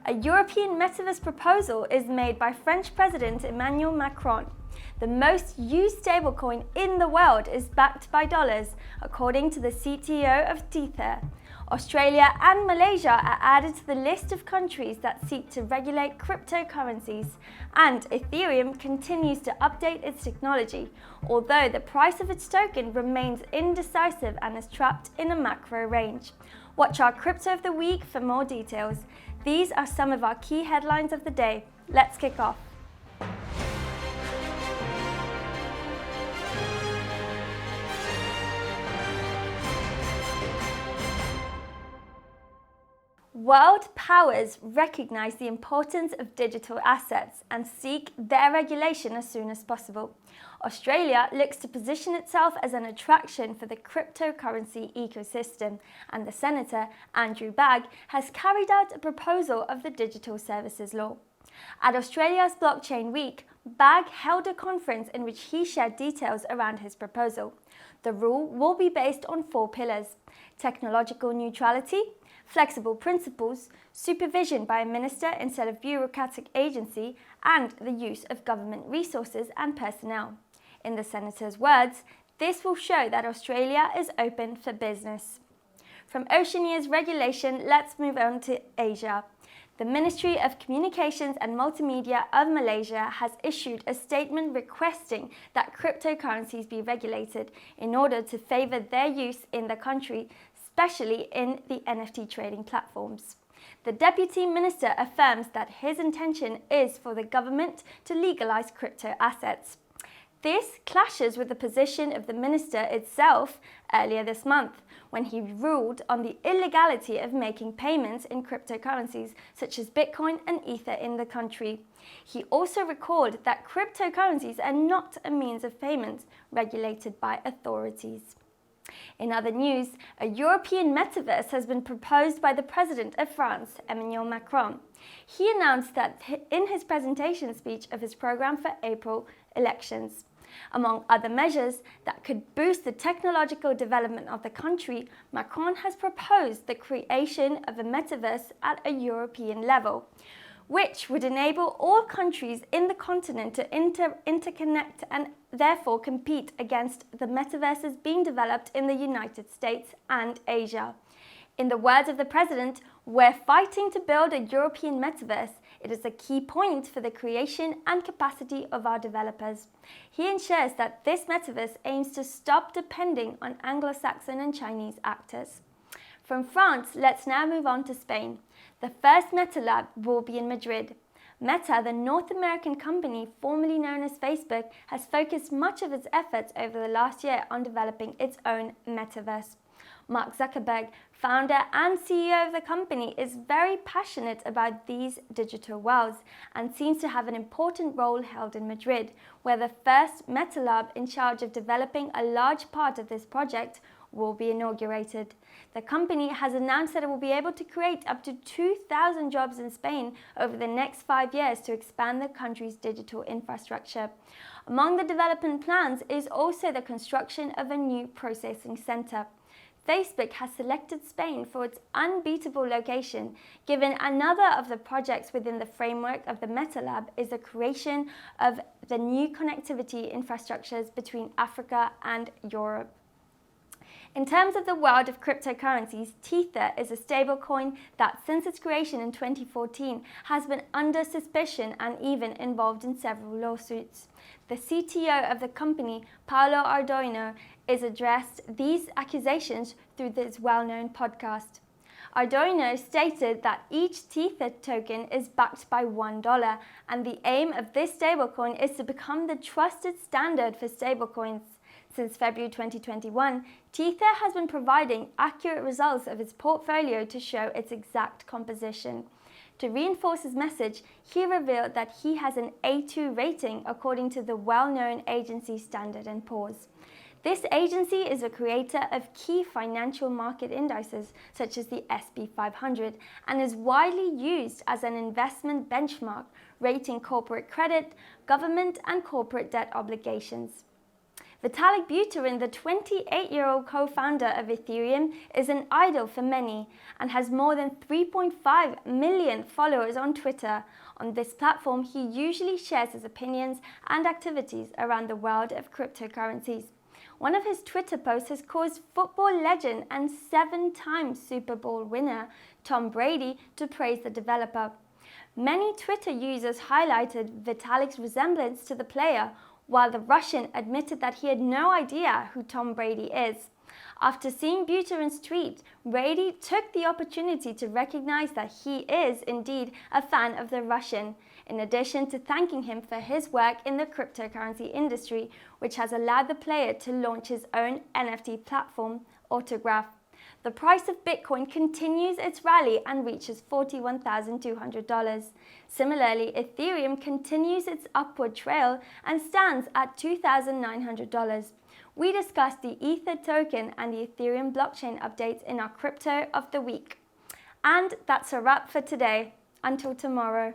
A European Metaverse proposal is made by French President Emmanuel Macron. The most used stablecoin in the world is backed by dollars, according to the CTO of Tether. Australia and Malaysia are added to the list of countries that seek to regulate cryptocurrencies, and Ethereum continues to update its technology, although the price of its token remains indecisive and is trapped in a macro range. Watch our Crypto of the Week for more details. These are some of our key headlines of the day. Let's kick off. World powers recognize the importance of digital assets and seek their regulation as soon as possible. Australia looks to position itself as an attraction for the cryptocurrency ecosystem, and the Senator, Andrew Bagg, has carried out a proposal of the Digital Services Law. At Australia's Blockchain Week, Bagg held a conference in which he shared details around his proposal. The rule will be based on 4 pillars: technological neutrality, flexible principles, supervision by a minister instead of bureaucratic agency, and the use of government resources and personnel. In the Senator's words, this will show that Australia is open for business. From Oceania's regulation, let's move on to Asia. The Ministry of Communications and Multimedia of Malaysia has issued a statement requesting that cryptocurrencies be regulated in order to favour their use in the country, especially in the NFT trading platforms. The Deputy Minister affirms that his intention is for the government to legalise crypto assets. This clashes with the position of the minister itself earlier this month, when he ruled on the illegality of making payments in cryptocurrencies such as Bitcoin and Ether in the country. He also recalled that cryptocurrencies are not a means of payment regulated by authorities. In other news, a European Metaverse has been proposed by the President of France, Emmanuel Macron. He announced that in his presentation speech of his programme for April elections. Among other measures that could boost the technological development of the country, Macron has proposed the creation of a metaverse at a European level, which would enable all countries in the continent to interconnect and therefore compete against the metaverses being developed in the United States and Asia. In the words of the President, "We're fighting to build a European metaverse. It is a key point for the creation and capacity of our developers." He ensures that this metaverse aims to stop depending on Anglo-Saxon and Chinese actors. From France, let's now move on to Spain. The first Meta Lab will be in Madrid. Meta, the North American company formerly known as Facebook, has focused much of its efforts over the last year on developing its own metaverse. Mark Zuckerberg, founder and CEO of the company, is very passionate about these digital worlds and seems to have an important role held in Madrid, where the first Meta Lab in charge of developing a large part of this project will be inaugurated. The company has announced that it will be able to create up to 2,000 jobs in Spain over the next 5 years to expand the country's digital infrastructure. Among the development plans is also the construction of a new processing centre. Facebook has selected Spain for its unbeatable location, given another of the projects within the framework of the Meta Lab is the creation of the new connectivity infrastructures between Africa and Europe. In terms of the world of cryptocurrencies, Tether is a stablecoin that, since its creation in 2014, has been under suspicion and even involved in several lawsuits. The CTO of the company, Paulo Ardoino, has addressed these accusations through this well-known podcast. Ardoino stated that each Tether token is backed by $1, and the aim of this stablecoin is to become the trusted standard for stablecoins. Since February 2021, Tether has been providing accurate results of its portfolio to show its exact composition. To reinforce his message, he revealed that he has an A2 rating according to the well-known agency Standard & Poor's. This agency is a creator of key financial market indices such as the SP 500 and is widely used as an investment benchmark, rating corporate credit, government and corporate debt obligations. Vitalik Buterin, the 28-year-old co-founder of Ethereum, is an idol for many and has more than 3.5 million followers on Twitter. On this platform, he usually shares his opinions and activities around the world of cryptocurrencies. One of his Twitter posts has caused football legend and 7-time Super Bowl winner Tom Brady to praise the developer. Many Twitter users highlighted Vitalik's resemblance to the player, while the Russian admitted that he had no idea who Tom Brady is. After seeing Buterin's tweet, Brady took the opportunity to recognize that he is indeed a fan of the Russian, in addition to thanking him for his work in the cryptocurrency industry, which has allowed the player to launch his own NFT platform, Autograph. The price of Bitcoin continues its rally and reaches $41,200. Similarly, Ethereum continues its upward trail and stands at $2,900. We discussed the Ether token and the Ethereum blockchain updates in our Crypto of the Week. And that's a wrap for today. Until tomorrow.